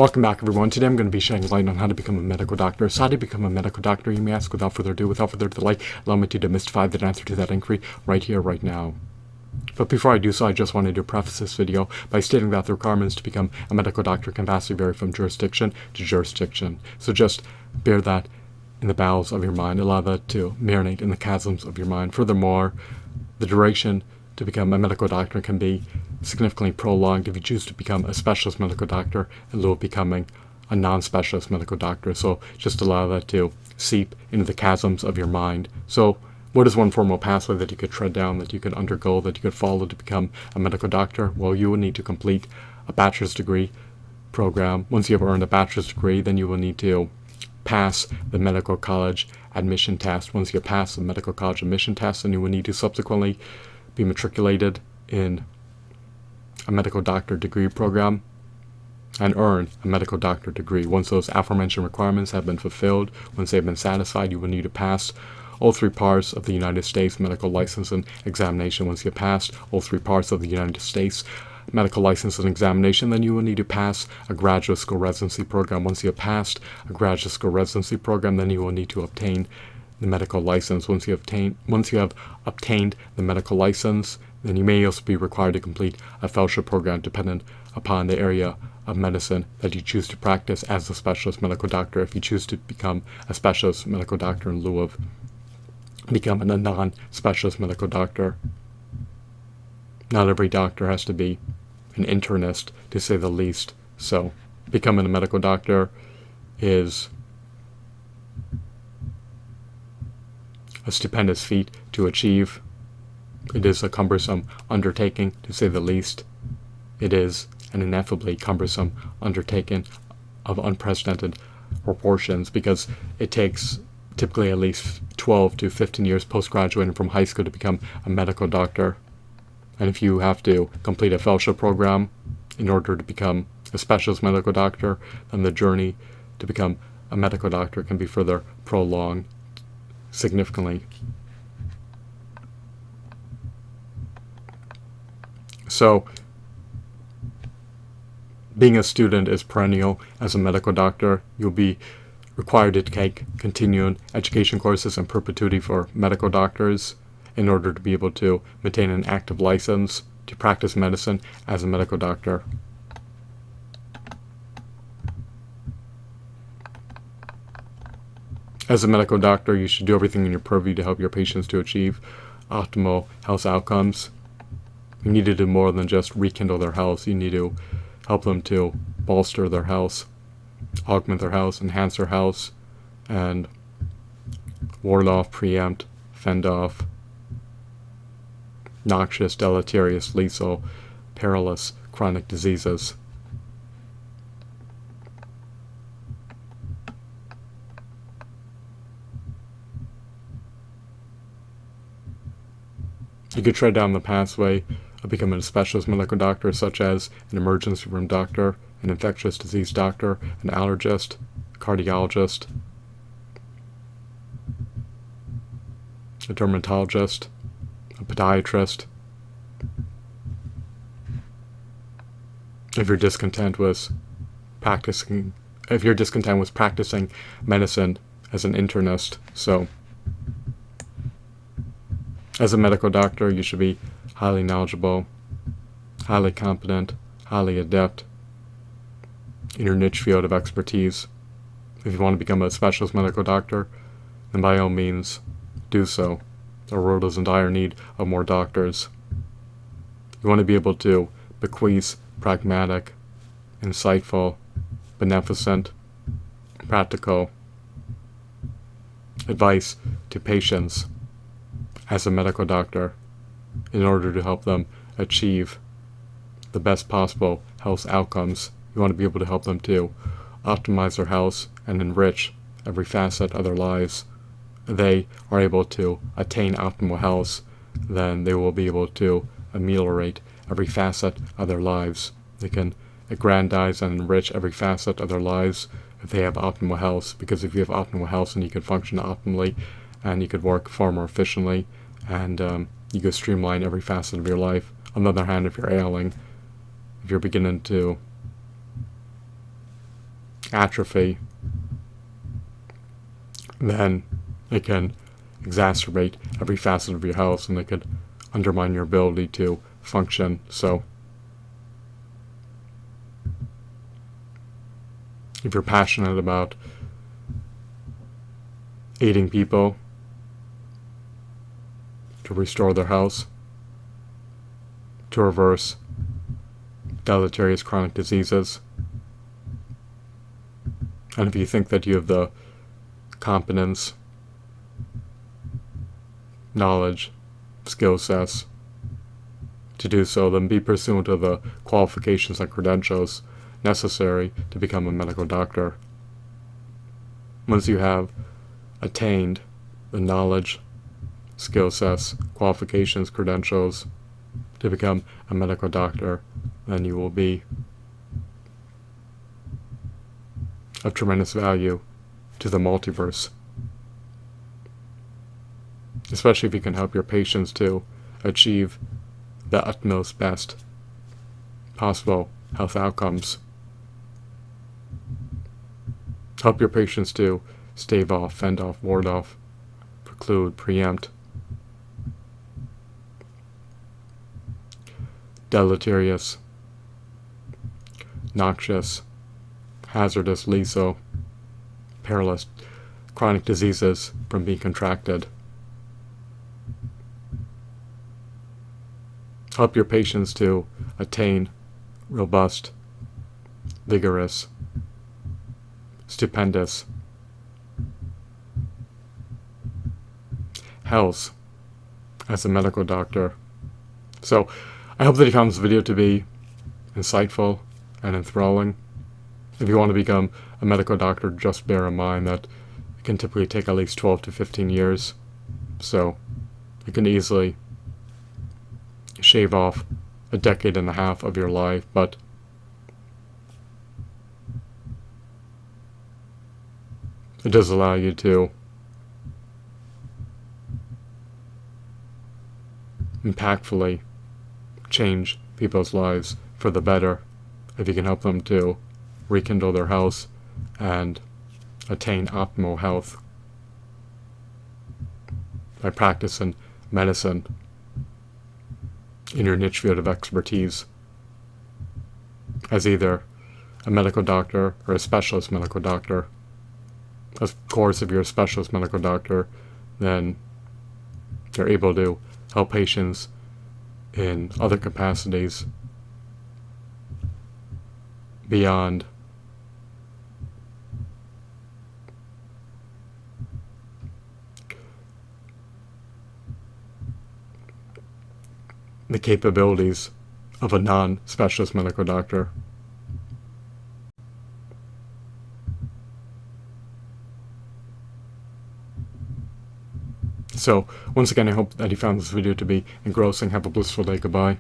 Welcome back, everyone. Today I'm going to be shedding light on how to become a medical doctor. So how to become a medical doctor, you may ask. Without further delay, allow me to demystify the answer to that inquiry right here, right now. But before I do so, I just wanted to preface this video by stating that the requirements to become a medical doctor can vastly vary from jurisdiction to jurisdiction. So just bear that in the bowels of your mind. Allow that to marinate in the chasms of your mind. Furthermore, the duration to become a medical doctor can be significantly prolonged if you choose to become a specialist medical doctor in lieu of becoming a non-specialist medical doctor. So just allow that to seep into the chasms of your mind. So what is one formal pathway that you could tread down, that you could undergo, that you could follow to become a medical doctor? Well, you will need to complete a bachelor's degree program. Once you have earned a bachelor's degree, then you will need to pass the medical college admission test. Once you pass the medical college admission test, then you will need to subsequently be matriculated in a medical doctor degree program and earn a medical doctor degree. Once those aforementioned requirements have been fulfilled, once they've been satisfied, you will need to pass all three parts of the United States medical licensing examination. Once you have passed all three parts of the United States medical licensing examination, then you will need to pass a graduate school residency program. Once you have passed a graduate school residency program, then you will need to obtain the medical license. Once you have obtained the medical license, then you may also be required to complete a fellowship program dependent upon the area of medicine that you choose to practice as a specialist medical doctor. If you choose to become a specialist medical doctor in lieu of becoming a non-specialist medical doctor, not every doctor has to be an internist, to say the least. So becoming a medical doctor is a stupendous feat to achieve. It is a cumbersome undertaking, to say the least. It is an ineffably cumbersome undertaking of unprecedented proportions, because it takes typically at least 12 to 15 years post-graduating from high school to become a medical doctor. And if you have to complete a fellowship program in order to become a specialist medical doctor, then the journey to become a medical doctor can be further prolonged significantly. So, being a student is perennial. As a medical doctor, you'll be required to take continuing education courses in perpetuity for medical doctors in order to be able to maintain an active license to practice medicine as a medical doctor. As a medical doctor, you should do everything in your purview to help your patients to achieve optimal health outcomes. You need to do more than just rekindle their health. You need to help them to bolster their health, augment their health, enhance their health, and ward off, preempt, fend off noxious, deleterious, lethal, perilous, chronic diseases. You could tread down the pathway of becoming a specialist medical doctor, such as an emergency room doctor, an infectious disease doctor, an allergist, cardiologist, a dermatologist, a podiatrist. If you're discontent with practicing medicine as an internist. So as a medical doctor, you should be highly knowledgeable, highly competent, highly adept in your niche field of expertise. If you want to become a specialist medical doctor, then by all means do so. Our world is in dire need of more doctors. You want to be able to bequeath pragmatic, insightful, beneficent, practical advice to patients as a medical doctor in order to help them achieve the best possible health outcomes. You want to be able to help them to optimize their health and enrich every facet of their lives. They are able to attain optimal health, then they will be able to ameliorate every facet of their lives. They can aggrandize and enrich every facet of their lives if they have optimal health, because if you have optimal health, then you can function optimally and you could work far more efficiently, and you could streamline every facet of your life. On the other hand, if you're ailing, if you're beginning to atrophy, then it can exacerbate every facet of your health, and it could undermine your ability to function. So if you're passionate about aiding people to restore their health, to reverse deleterious chronic diseases, and if you think that you have the competence, knowledge, skill sets to do so, then be pursuant of the qualifications and credentials necessary to become a medical doctor. Once you have attained the knowledge, skill sets, qualifications, credentials to become a medical doctor, then you will be of tremendous value to the multiverse, especially if you can help your patients to achieve the utmost best possible health outcomes. Help your patients to stave off, fend off, ward off, preclude, preempt deleterious, noxious, hazardous, lethal, perilous chronic diseases from being contracted. Help your patients to attain robust, vigorous, stupendous health as a medical doctor. So I hope that you found this video to be insightful and enthralling. If you want to become a medical doctor, just bear in mind that it can typically take at least 12 to 15 years. So it can easily shave off a decade and a half of your life, but it does allow you to impactfully change people's lives for the better if you can help them to rekindle their health and attain optimal health by practicing medicine in your niche field of expertise as either a medical doctor or a specialist medical doctor. Of course, if you're a specialist medical doctor, then you're able to help patients in other capacities beyond the capabilities of a non-specialist medical doctor. So, once again, I hope that you found this video to be engrossing. Have a blissful day. Goodbye.